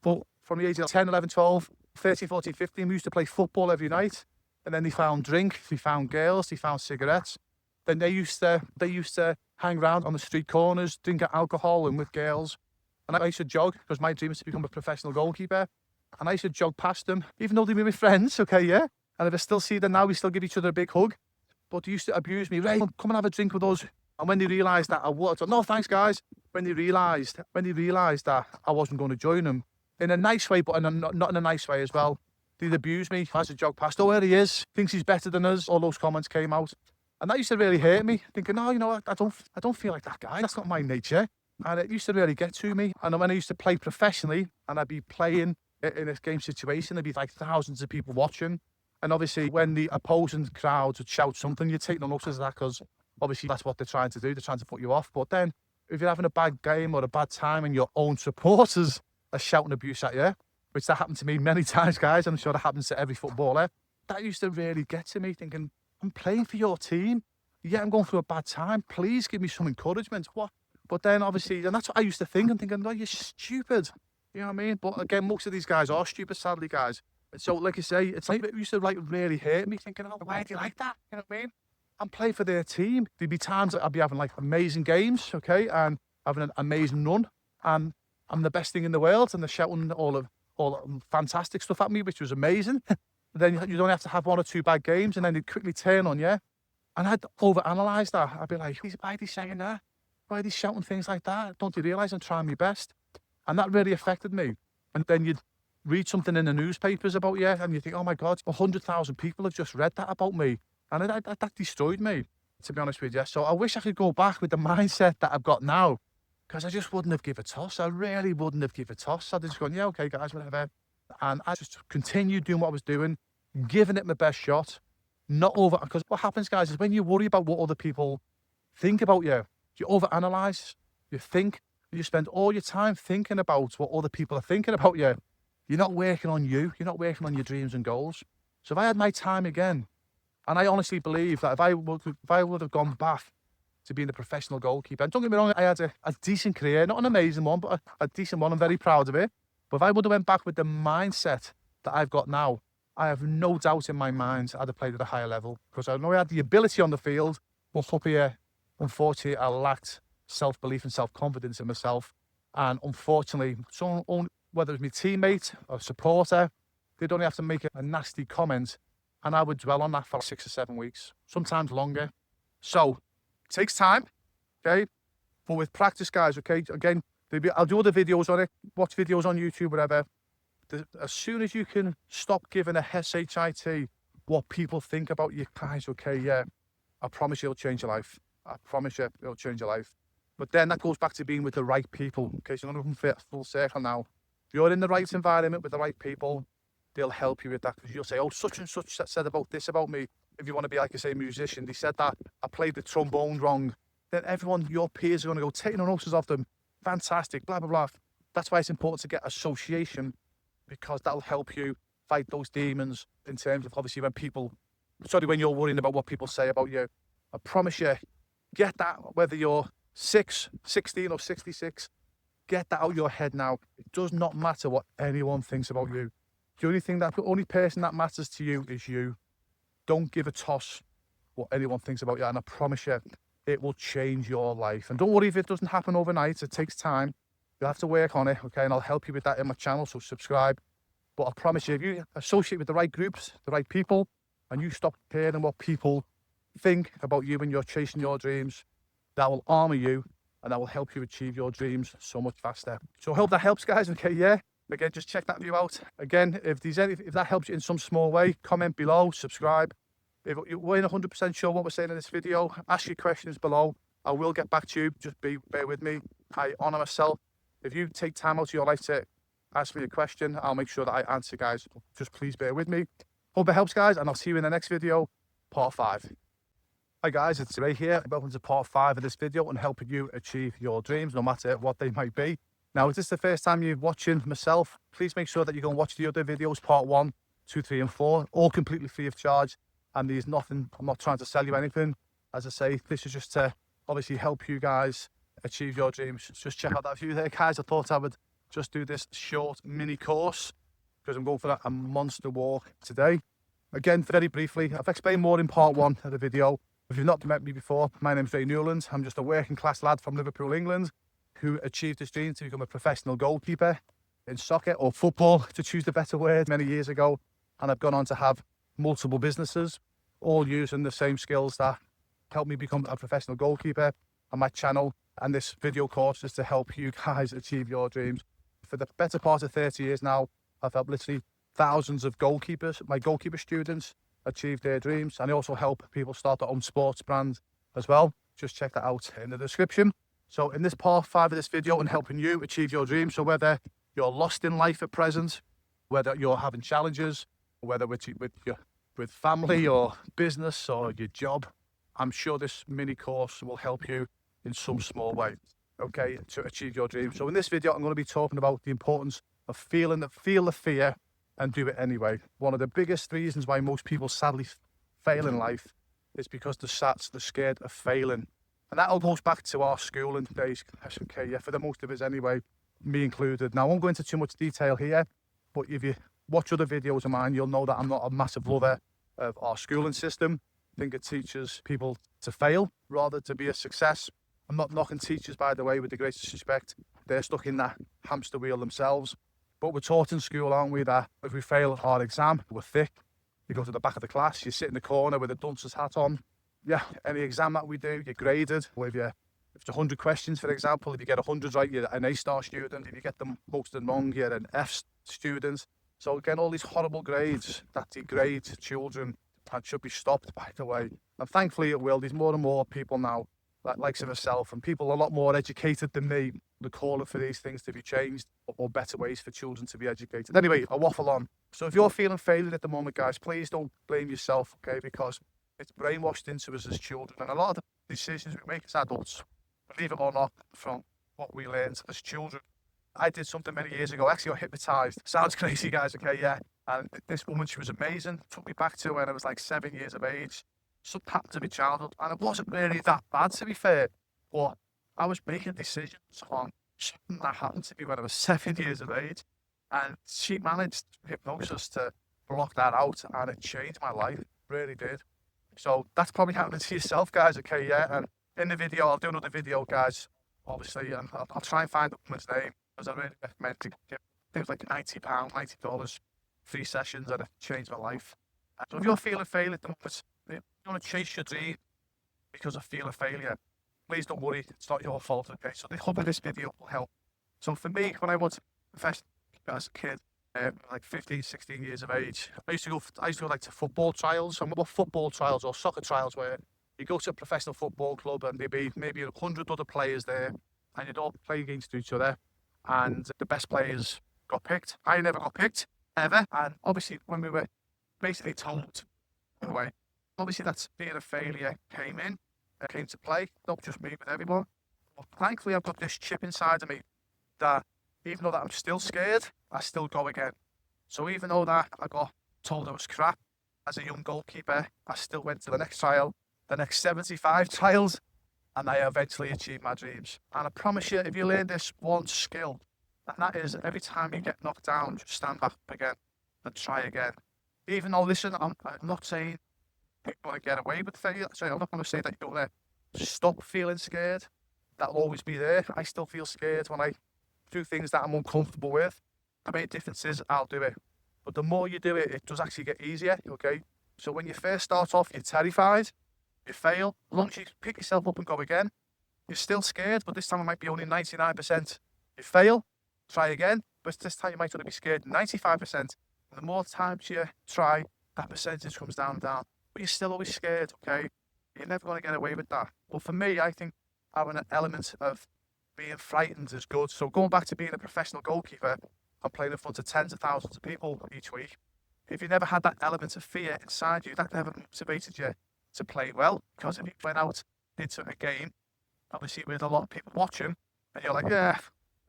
But from the age of 10, 11, 12, 13, 14, 15, we used to play football every night. And then they found drink, they found girls, they found cigarettes. Then they used to hang around on the street corners, drink alcohol and with girls. And I used to jog, because my dream was to become a professional goalkeeper. And I used to jog past them, even though they were my friends, okay, yeah? And if I still see them now, we still give each other a big hug. But they used to abuse me. Ray, come and have a drink with us. And when they realised that I was, no thanks guys. When they realised that I wasn't going to join them, in a nice way, but not in a nice way as well, They'd abuse me as a jog past. Oh, there he is. Thinks he's better than us. All those comments came out. And that used to really hurt me, thinking, no, you know, I don't feel like that guy. That's not my nature. And it used to really get to me. And when I used to play professionally and I'd be playing in a game situation, there'd be like thousands of people watching. And obviously when the opposing crowds would shout something, you'd take no notice of that because obviously that's what they're trying to do. They're trying to put you off. But then if you're having a bad game or a bad time and your own supporters are shouting abuse at you, which that happened to me many times, guys, I'm sure that happens to every footballer, that used to really get to me, thinking, I'm playing for your team. Yeah, I'm going through a bad time. Please give me some encouragement. What? But then obviously, and that's what I used to think. I'm thinking, no, you're stupid. You know what I mean? But again, most of these guys are stupid, sadly, guys. And so, like I say, it's like it used to like really hurt me, thinking, oh, why do you like that? You know what I mean? I'm playing for their team. There'd be times that I'd be having like amazing games, okay, and having an amazing run, and I'm the best thing in the world, and they're shouting all fantastic stuff at me, which was amazing. Then you'd only have to have one or two bad games, and then they'd quickly turn on you. And I'd overanalyze that. I'd be like, why are they saying that? Why are they shouting things like that? Don't you realise I'm trying my best? And that really affected me. And then you'd read something in the newspapers about you, and you think, oh my God, 100,000 people have just read that about me. And that destroyed me, to be honest with you. So I wish I could go back with the mindset that I've got now, because I just wouldn't have given a toss. I really wouldn't have given a toss. I'd just gone, yeah, okay, guys, whatever. And I just continued doing what I was doing, giving it my best shot, not over. Because what happens, guys, is when you worry about what other people think about you, you overanalyze, you think, you spend all your time thinking about what other people are thinking about you. You're not working on you. You're not working on your dreams and goals. So if I had my time again, and I honestly believe that if I would have gone back to being a professional goalkeeper, and don't get me wrong, I had a decent career, not an amazing one, but a decent one. I'm very proud of it. But if I would have went back with the mindset that I've got now, I have no doubt in my mind I'd have played at a higher level, because I know I had the ability on the field, but up here, unfortunately, I lacked self-belief and self-confidence in myself. And unfortunately, whether it was my teammate or supporter, they'd only have to make a nasty comment, and I would dwell on that for 6 or 7 weeks, sometimes longer. So it takes time, okay? But with practice, guys, okay? Again, I'll do other videos on it, watch videos on YouTube, whatever. As soon as you can stop giving a shit what people think about you, guys, okay, yeah, I promise you it'll change your life. I promise you it'll change your life. But then that goes back to being with the right people. Okay, so I'm going to come full circle now. If you're in the right environment with the right people, they'll help you with that, because you'll say, oh, such and such said about this about me. If you want to be, like I say, a musician, they said that I played the trombone wrong. Then everyone, your peers are going to go taking notice of them. Fantastic, blah, blah, blah. That's why it's important to get association, because that'll help you fight those demons in terms of obviously when you're worrying about what people say about you. I promise you, get that, whether you're 6, 16 or 66, get that out of your head now. It does not matter what anyone thinks about you. The only person that matters to you is you. Don't give a toss what anyone thinks about you, and I promise you, it will change your life. And don't worry if it doesn't happen overnight. It takes time. You'll have to work on it, okay? And I'll help you with that in my channel, so subscribe. But I promise you, if you associate with the right groups, the right people, and you stop caring what people think about you when you're chasing your dreams, that will armor you, and that will help you achieve your dreams so much faster. So I hope that helps, guys, okay? Yeah. Again, just check that video out. Again, if that helps you in some small way, comment below, subscribe. If you weren't 100% sure what we're saying in this video, ask your questions below. I will get back to you. Just bear with me. I honour myself. If you take time out of your life to ask me a question, I'll make sure that I answer, guys. Just please bear with me. Hope it helps, guys, and I'll see you in the next video, part 5. Hi guys, it's Ray here. Welcome to part 5 of this video and helping you achieve your dreams, no matter what they might be. Now, if this is the first time you're watching myself, please make sure that you go and watch the other videos, part 1, 2, 3, and 4, all completely free of charge. And there's nothing, I'm not trying to sell you anything. As I say, this is just to obviously help you guys achieve your dreams. Just check out that view there, guys. I thought I would just do this short mini course because I'm going for a monster walk today. Again, very briefly, I've explained more in part 1 of the video. If you've not met me before, my name's Ray Newland. I'm just a working class lad from Liverpool, England, who achieved his dream to become a professional goalkeeper in soccer or football, to choose the better word, many years ago. And I've gone on to have multiple businesses, all using the same skills that helped me become a professional goalkeeper. And my channel and this video course is to help you guys achieve your dreams. For the better part of 30 years now, I've helped literally thousands of goalkeepers, my goalkeeper students, achieve their dreams. And I also help people start their own sports brand as well. Just check that out in the description. So in this part 5 of this video, on helping you achieve your dreams. So whether you're lost in life at present, whether you're having challenges, whether with family or business or your job, I'm sure this mini course will help you in some small way, okay, to achieve your dreams. So in this video, I'm going to be talking about the importance of feel the fear and do it anyway. One of the biggest reasons why most people sadly fail in life is because they're scared of failing. And that all goes back to our schooling days, okay, yeah, for the most of us anyway, me included. Now, I won't go into too much detail here, but if you watch other videos of mine, you'll know that I'm not a massive lover of our schooling system. I think it teaches people to fail rather to be a success. I'm not knocking teachers, by the way, with the greatest respect. They're stuck in that hamster wheel themselves. But we're taught in school, aren't we, that if we fail our exam, we're thick. You go to the back of the class, you sit in the corner with a dunce's hat on. Yeah, any exam that we do, you're graded. Or if it's 100 questions, for example, if you get 100 right, you're an A-star student. If you get them most of them wrong, you're an F student. So again, all these horrible grades that degrade children and should be stopped, by the way. And thankfully it will. There's more and more people now, like myself, and people a lot more educated than me, they're calling for these things to be changed or better ways for children to be educated. Anyway, I waffle on. So if you're feeling failure at the moment, guys, please don't blame yourself, okay? Because it's brainwashed into us as children. And a lot of the decisions we make as adults, believe it or not, from what we learned as children. I did something many years ago. Actually, I got hypnotized. Sounds crazy, guys, okay, yeah. And this woman, she was amazing. Took me back to when I was like 7 years of age. Something happened to my childhood, and it wasn't really that bad, to be fair. But I was making decisions on something that happened to me when I was 7 years of age. And she managed hypnosis to block that out, and it changed my life. It really did. So that's probably happening to yourself, guys, okay, yeah. And in the video, I'll do another video, guys, obviously, and I'll try and find the woman's name, because I really recommend it. It was like £90, $90, 3 sessions, and it changed my life. So if you're feeling failure at the moment, you want to chase your dream because of fear of failure, please don't worry, it's not your fault, okay? So I hope this video will help. So for me, when I was professional as a kid, like 15, 16 years of age, I used to go like to football trials. And what football trials or soccer trials where you go to a professional football club and there'd be maybe 100 other players there, and you'd all play against each other, and the best players got picked. I never got picked, ever. And obviously when we were basically told, by the way, obviously that fear of failure came to play, not just me, but everyone. But thankfully I've got this chip inside of me that even though that I'm still scared, I still go again. So even though that I got told I was crap as a young goalkeeper, I still went to the next trial, the next 75 trials, and I eventually achieved my dreams. And I promise you, if you learn this one skill, and that is every time you get knocked down, just stand back up again and try again. Even though, listen, I'm not saying you're going to get away with failure. So I'm not going to say that you're going to stop feeling scared. That'll always be there. I still feel scared when I do things that I'm uncomfortable with. I mean, differences, I'll do it. But the more you do it, it does actually get easier, okay? So when you first start off, you're terrified, you fail. As long as you pick yourself up and go again, you're still scared, but this time it might be only 99%. You fail, try again, but this time you might only be scared 95%. And the more times you try, that percentage comes down and down. But you're still always scared, okay? You're never going to get away with that. But for me, I think having an element of being frightened is good. So going back to being a professional goalkeeper and playing in front of tens of thousands of people each week, if you never had that element of fear inside you, that never motivated you to play well. Because if you went out into a game, obviously with a lot of people watching, and you're like, yeah,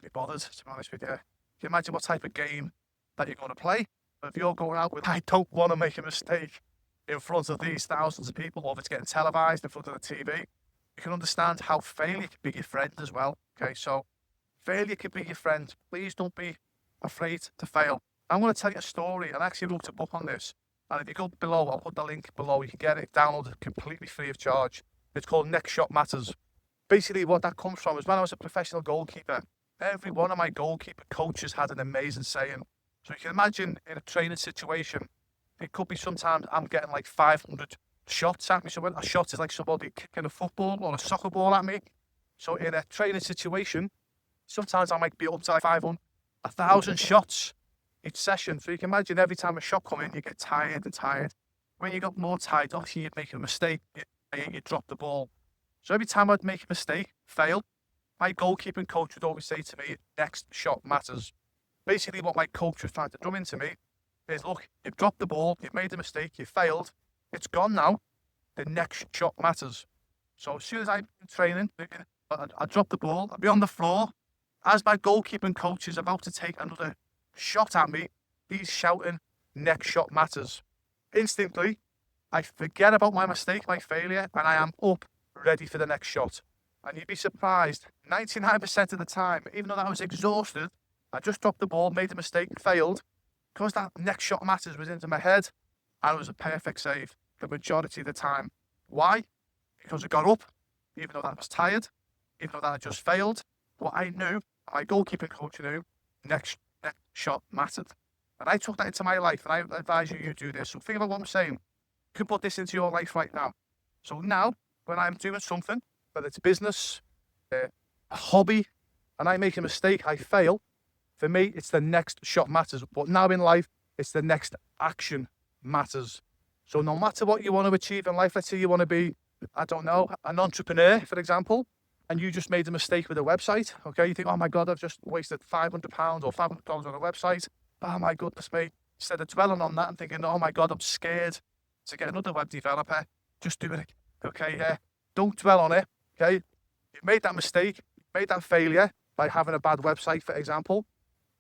be bothered, to be honest with you. Can you imagine what type of game that you're going to play? But if you're going out with, I don't want to make a mistake in front of these thousands of people, or if it's getting televised in front of the TV, you can understand how failure can be your friend as well. Okay, so failure can be your friend. Please don't be afraid to fail. I'm going to tell you a story, and I actually wrote a book on this. And if you go below, I'll put the link below. You can get it downloaded completely free of charge. It's called Next Shot Matters. Basically, what that comes from is when I was a professional goalkeeper, every one of my goalkeeper coaches had an amazing saying. So you can imagine in a training situation, it could be sometimes I'm getting like 500 shots at me. So when a shot is like somebody kicking a football or a soccer ball at me. So in a training situation, sometimes I might be up to like 500, 1,000 shots each session. So you can imagine every time a shot comes in, you get tired and tired. When you got more tired, obviously you'd make a mistake, you drop the ball. So every time I'd make a mistake, fail, my goalkeeping coach would always say to me, next shot matters. Basically what my coach was trying to drum into me is, look, you've dropped the ball, you've made a mistake, you've failed, it's gone now, the next shot matters. So as soon as I'm training, I drop the ball, I'll be on the floor. As my goalkeeping coach is about to take another shot at me, he's shouting, next shot matters. Instantly, I forget about my mistake, my failure, and I am up, ready for the next shot. And you'd be surprised, 99% of the time, even though I was exhausted, I just dropped the ball, made a mistake, failed, because that next shot matters was into my head, and it was a perfect save the majority of the time. Why? Because I got up, even though I was tired, even though that I just failed. What I knew, my goalkeeping coach knew, next shot mattered. And I took that into my life, and I advise you do this. So think about what I'm saying. You can put this into your life right now. So now, when I'm doing something, whether it's business, a hobby, and I make a mistake, I fail, for me, it's the next shot matters. But now in life, it's the next action matters. So no matter what you want to achieve in life, let's say you want to be, I don't know, an entrepreneur, for example, and you just made a mistake with a website, okay? You think, oh my God, I've just wasted £500 or $500 on a website. Oh my goodness me. Instead of dwelling on that and thinking, oh my God, I'm scared to get another web developer, just do it, okay? Yeah. Don't dwell on it, okay? You've made that mistake, made that failure by having a bad website, for example.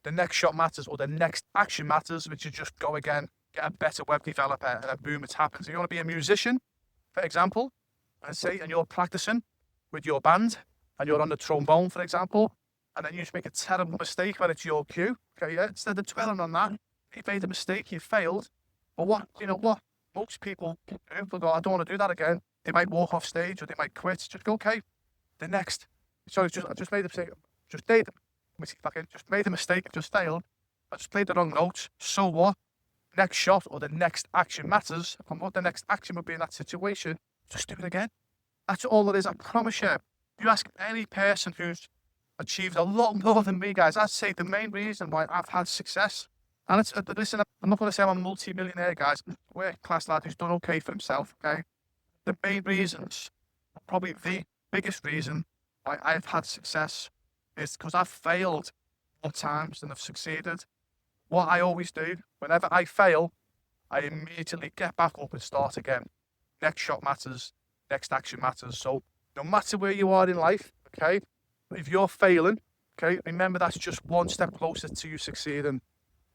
The next shot matters, or the next action matters, which is just go again, get a better web developer, and then boom, it happens. If you want to be a musician, for example, and you're practicing with your band, and you're on the trombone, for example, and then you just make a terrible mistake when it's your cue, okay, yeah? Instead of dwelling on that, you made a mistake, you failed, but what most people do, they'll go, I don't want to do that again. They might walk off stage, or they might quit. Just go, okay, the next. Sorry, I just made a mistake. Just made a mistake, just failed. I just played the wrong notes. So what? Next shot or the next action matters. And what the next action would be in that situation, just do it again. That's all it is, I promise you. If you ask any person who's achieved a lot more than me, guys, I'd say the main reason why I've had success, and it's, listen, I'm not going to say I'm a multi-millionaire, guys. I'm a working-class lad who's done okay for himself, okay? The main reasons, probably the biggest reason why I've had success is because I've failed more times than I've succeeded. What I always do, whenever I fail, I immediately get back up and start again. Next shot matters, next action matters. So no matter where you are in life, okay, if you're failing, okay, remember that's just one step closer to you succeeding.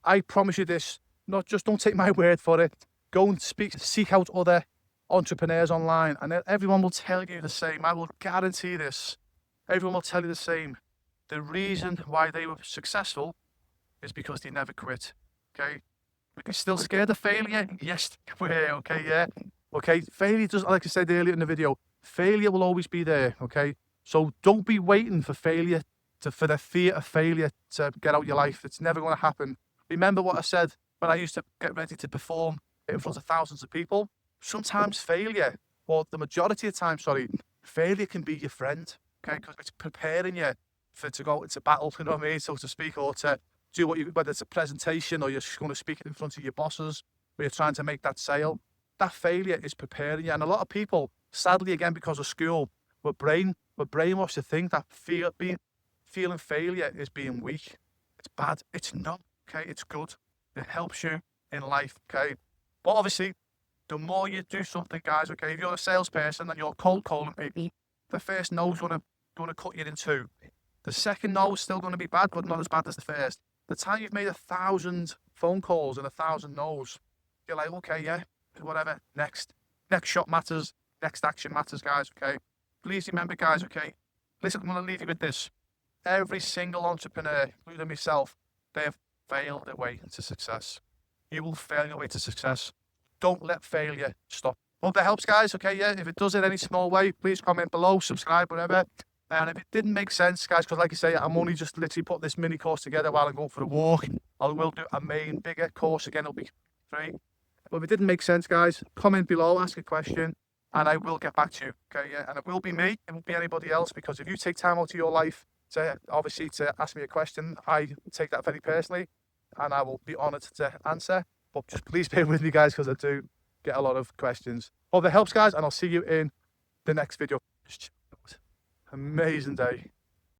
I promise you this, don't take my word for it. Go and seek out other entrepreneurs online, and everyone will tell you the same. I will guarantee this. Everyone will tell you the same. The reason why they were successful is because they never quit, okay? We're still scared of failure? Yes, we're, okay, yeah. Okay, failure does, like I said earlier in the video, failure will always be there, okay? So don't be waiting for failure, for the fear of failure to get out your life. It's never going to happen. Remember what I said when I used to get ready to perform in front of thousands of people? Sometimes failure, or the majority of the time, failure can be your friend, okay? Because it's preparing you to go into battle, you know what I mean, so to speak, or to do whether it's a presentation or you're just going to speak in front of your bosses, where you're trying to make that sale. That failure is preparing you. And a lot of people, sadly, again, because of school, we're brainwashed to think that feeling failure is being weak. It's bad. It's not, okay? It's good. It helps you in life, okay? But obviously, the more you do something, guys, okay, if you're a salesperson and you're cold calling people, the first no's going to cut you in two. The second no is still going to be bad, but not as bad as the first. The time you've made 1,000 phone calls and 1,000 no's, you're like, okay, yeah, whatever, next shot matters, next action matters, guys, okay? Please remember, guys, okay? Listen, I'm going to leave you with this. Every single entrepreneur, including myself, they have failed their way into success. You will fail your way to success. Don't let failure stop. Hope that helps, guys, okay? Yeah, if it does in any small way, please comment below, subscribe, whatever. And if it didn't make sense, guys, because like I say, I'm only just literally put this mini course together while I'm going for a walk. I will do a bigger course again. It'll be free. But if it didn't make sense, guys, comment below, ask a question, and I will get back to you. Okay, yeah, and it will be me. It won't be anybody else, because if you take time out of your life to ask me a question, I take that very personally. and I will be honoured to answer. But just please bear with me, guys, because I do get a lot of questions. Hope that helps, guys, and I'll see you in the next video. Amazing day.